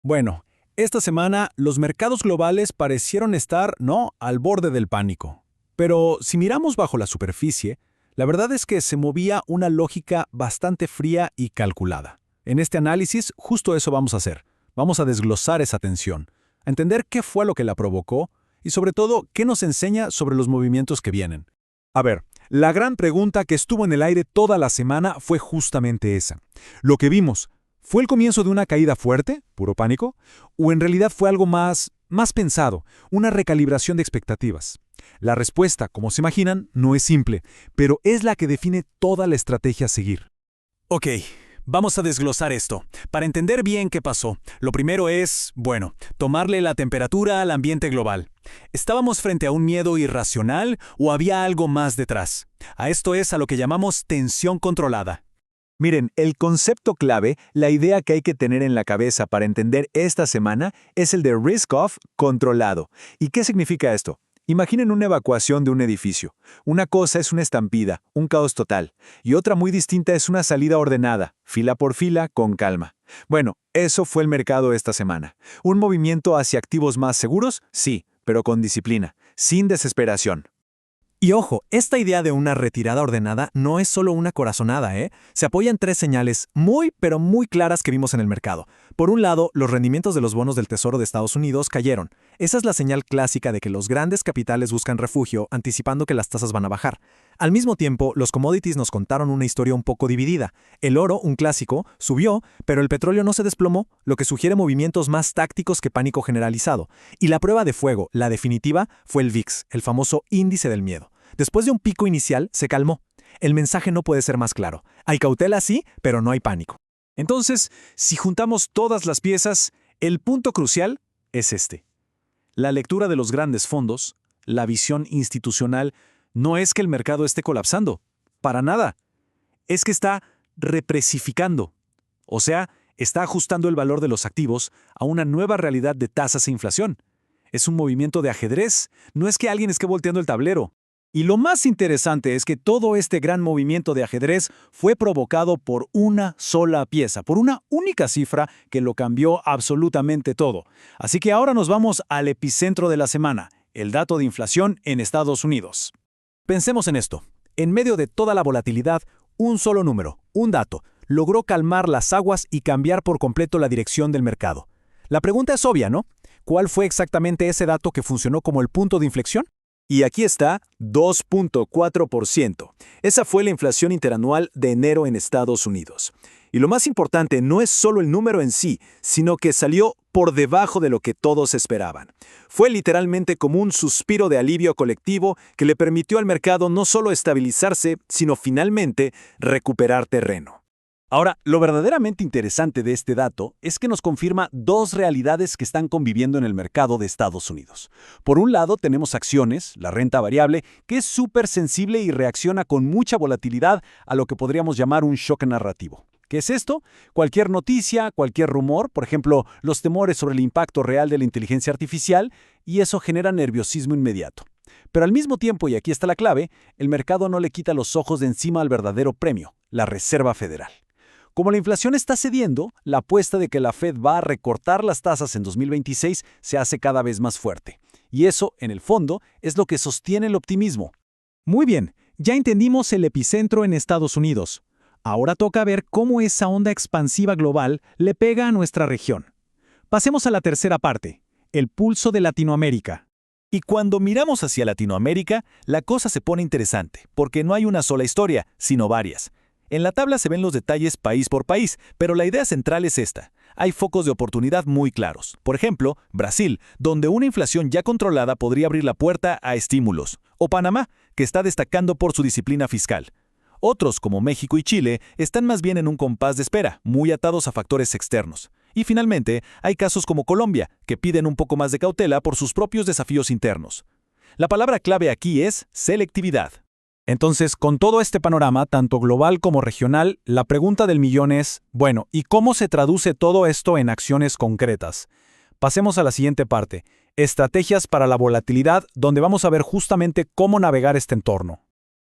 Bueno, esta semana los mercados globales parecieron estar, no, al borde del pánico. Pero si miramos bajo la superficie, la verdad es que se movía una lógica bastante fría y calculada. En este análisis, justo eso vamos a hacer. Vamos a desglosar esa tensión, a entender qué fue lo que la provocó y sobre todo qué nos enseña sobre los movimientos que vienen. A ver, la gran pregunta que estuvo en el aire toda la semana fue justamente esa. Lo que vimos, ¿fue el comienzo de una caída fuerte, puro pánico? ¿O en realidad fue algo más pensado, una recalibración de expectativas? La respuesta, como se imaginan, no es simple, pero es la que define toda la estrategia a seguir. Ok, vamos a desglosar esto. Para entender bien qué pasó, lo primero es, bueno, tomarle la temperatura al ambiente global. ¿Estábamos frente a un miedo irracional o había algo más detrás? A esto es a lo que llamamos tensión controlada. Miren, el concepto clave, la idea que hay que tener en la cabeza para entender esta semana es el de risk-off controlado. ¿Y qué significa esto? Imaginen una evacuación de un edificio. Una cosa es una estampida, un caos total, y otra muy distinta es una salida ordenada, fila por fila, con calma. Bueno, eso fue el mercado esta semana. ¿Un movimiento hacia activos más seguros? Sí, pero con disciplina, sin desesperación. Y ojo, esta idea de una retirada ordenada no es solo una corazonada, ¿eh? Se apoya en tres señales muy, pero muy claras que vimos en el mercado. Por un lado, los rendimientos de los bonos del Tesoro de Estados Unidos cayeron. Esa es la señal clásica de que los grandes capitales buscan refugio, anticipando que las tasas van a bajar. Al mismo tiempo, los commodities nos contaron una historia un poco dividida. El oro, un clásico, subió, pero el petróleo no se desplomó, lo que sugiere movimientos más tácticos que pánico generalizado. Y la prueba de fuego, la definitiva, fue el VIX, el famoso índice del miedo. Después de un pico inicial, se calmó. El mensaje no puede ser más claro. Hay cautela sí, pero no hay pánico. Entonces, si juntamos todas las piezas, el punto crucial es este. La lectura de los grandes fondos, la visión institucional, no es que el mercado esté colapsando. Para nada. Es que está represificando. O sea, está ajustando el valor de los activos a una nueva realidad de tasas e inflación. Es un movimiento de ajedrez. No es que alguien esté volteando el tablero. Y lo más interesante es que todo este gran movimiento de ajedrez fue provocado por una sola pieza, por una única cifra que lo cambió absolutamente todo. Así que ahora nos vamos al epicentro de la semana, el dato de inflación en Estados Unidos. Pensemos en esto. En medio de toda la volatilidad, un solo número, un dato, logró calmar las aguas y cambiar por completo la dirección del mercado. La pregunta es obvia, ¿no? ¿Cuál fue exactamente ese dato que funcionó como el punto de inflexión? Y aquí está, 2.4%. Esa fue la inflación interanual de enero en Estados Unidos. Y lo más importante no es solo el número en sí, sino que salió por debajo de lo que todos esperaban. Fue literalmente como un suspiro de alivio colectivo que le permitió al mercado no solo estabilizarse, sino finalmente recuperar terreno. Ahora, lo verdaderamente interesante de este dato es que nos confirma dos realidades que están conviviendo en el mercado de Estados Unidos. Por un lado, tenemos acciones, la renta variable, que es súper sensible y reacciona con mucha volatilidad a lo que podríamos llamar un shock narrativo. ¿Qué es esto? Cualquier noticia, cualquier rumor, por ejemplo, los temores sobre el impacto real de la inteligencia artificial, y eso genera nerviosismo inmediato. Pero al mismo tiempo, y aquí está la clave, el mercado no le quita los ojos de encima al verdadero premio, la Reserva Federal. Como la inflación está cediendo, la apuesta de que la Fed va a recortar las tasas en 2026 se hace cada vez más fuerte. Y eso, en el fondo, es lo que sostiene el optimismo. Muy bien, ya entendimos el epicentro en Estados Unidos. Ahora toca ver cómo esa onda expansiva global le pega a nuestra región. Pasemos a la tercera parte, el pulso de Latinoamérica. Y cuando miramos hacia Latinoamérica, la cosa se pone interesante, porque no hay una sola historia, sino varias. En la tabla se ven los detalles país por país, pero la idea central es esta. Hay focos de oportunidad muy claros. Por ejemplo, Brasil, donde una inflación ya controlada podría abrir la puerta a estímulos. O Panamá, que está destacando por su disciplina fiscal. Otros, como México y Chile, están más bien en un compás de espera, muy atados a factores externos. Y finalmente, hay casos como Colombia, que piden un poco más de cautela por sus propios desafíos internos. La palabra clave aquí es selectividad. Entonces, con todo este panorama, tanto global como regional, la pregunta del millón es, bueno, ¿y cómo se traduce todo esto en acciones concretas? Pasemos a la siguiente parte, estrategias para la volatilidad, donde vamos a ver justamente cómo navegar este entorno.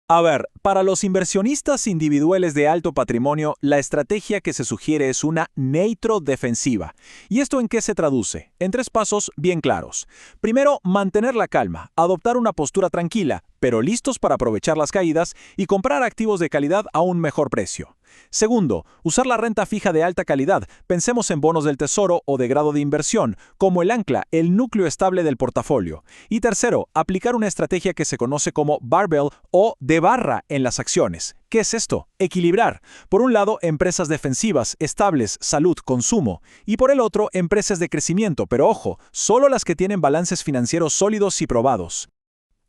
A ver, para los inversionistas individuales de alto patrimonio, la estrategia que se sugiere es una neutro defensiva. ¿Y esto en qué se traduce? En 3 pasos bien claros. Primero, mantener la calma, adoptar una postura tranquila, pero listos para aprovechar las caídas y comprar activos de calidad a un mejor precio. Segundo, usar la renta fija de alta calidad, pensemos en bonos del tesoro o de grado de inversión, como el ancla, el núcleo estable del portafolio. Y tercero, aplicar una estrategia que se conoce como barbell o de barra en las acciones. ¿Qué es esto? Equilibrar. Por un lado, empresas defensivas, estables, salud, consumo. Y por el otro, empresas de crecimiento, pero ojo, solo las que tienen balances financieros sólidos y probados.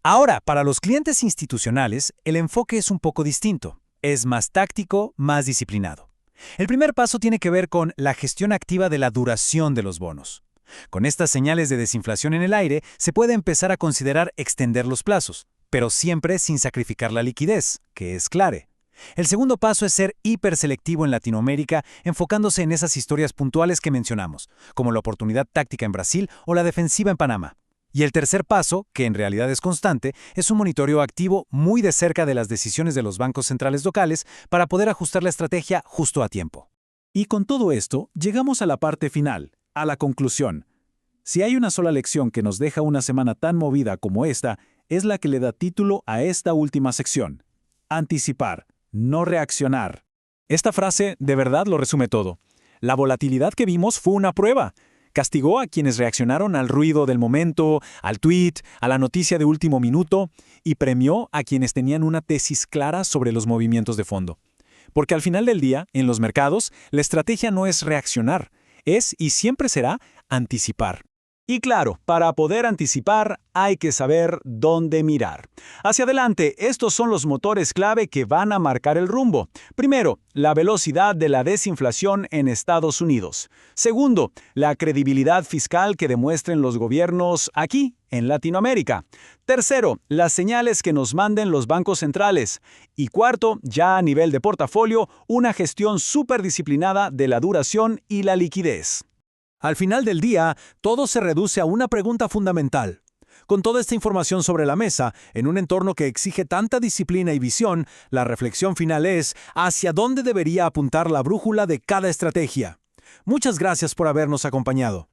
Ahora, para los clientes institucionales, el enfoque es un poco distinto. Es más táctico, más disciplinado. El primer paso tiene que ver con la gestión activa de la duración de los bonos. Con estas señales de desinflación en el aire, se puede empezar a considerar extender los plazos, pero siempre sin sacrificar la liquidez, que es clave. El segundo paso es ser hiperselectivo en Latinoamérica, enfocándose en esas historias puntuales que mencionamos, como la oportunidad táctica en Brasil o la defensiva en Panamá. Y el tercer paso, que en realidad es constante, es un monitoreo activo muy de cerca de las decisiones de los bancos centrales locales para poder ajustar la estrategia justo a tiempo. Y con todo esto, llegamos a la parte final, a la conclusión. Si hay una sola lección que nos deja una semana tan movida como esta, es la que le da título a esta última sección. Anticipar, no reaccionar. Esta frase de verdad lo resume todo. La volatilidad que vimos fue una prueba. Castigó a quienes reaccionaron al ruido del momento, al tweet, a la noticia de último minuto, y premió a quienes tenían una tesis clara sobre los movimientos de fondo. Porque al final del día, en los mercados, la estrategia no es reaccionar, es y siempre será anticipar. Y claro, para poder anticipar hay que saber dónde mirar. Hacia adelante, estos son los motores clave que van a marcar el rumbo. Primero, la velocidad de la desinflación en Estados Unidos. Segundo, la credibilidad fiscal que demuestren los gobiernos aquí, en Latinoamérica. Tercero, las señales que nos manden los bancos centrales. Y cuarto, ya a nivel de portafolio, una gestión súper disciplinada de la duración y la liquidez. Al final del día, todo se reduce a una pregunta fundamental. Con toda esta información sobre la mesa, en un entorno que exige tanta disciplina y visión, la reflexión final es hacia dónde debería apuntar la brújula de cada estrategia. Muchas gracias por habernos acompañado.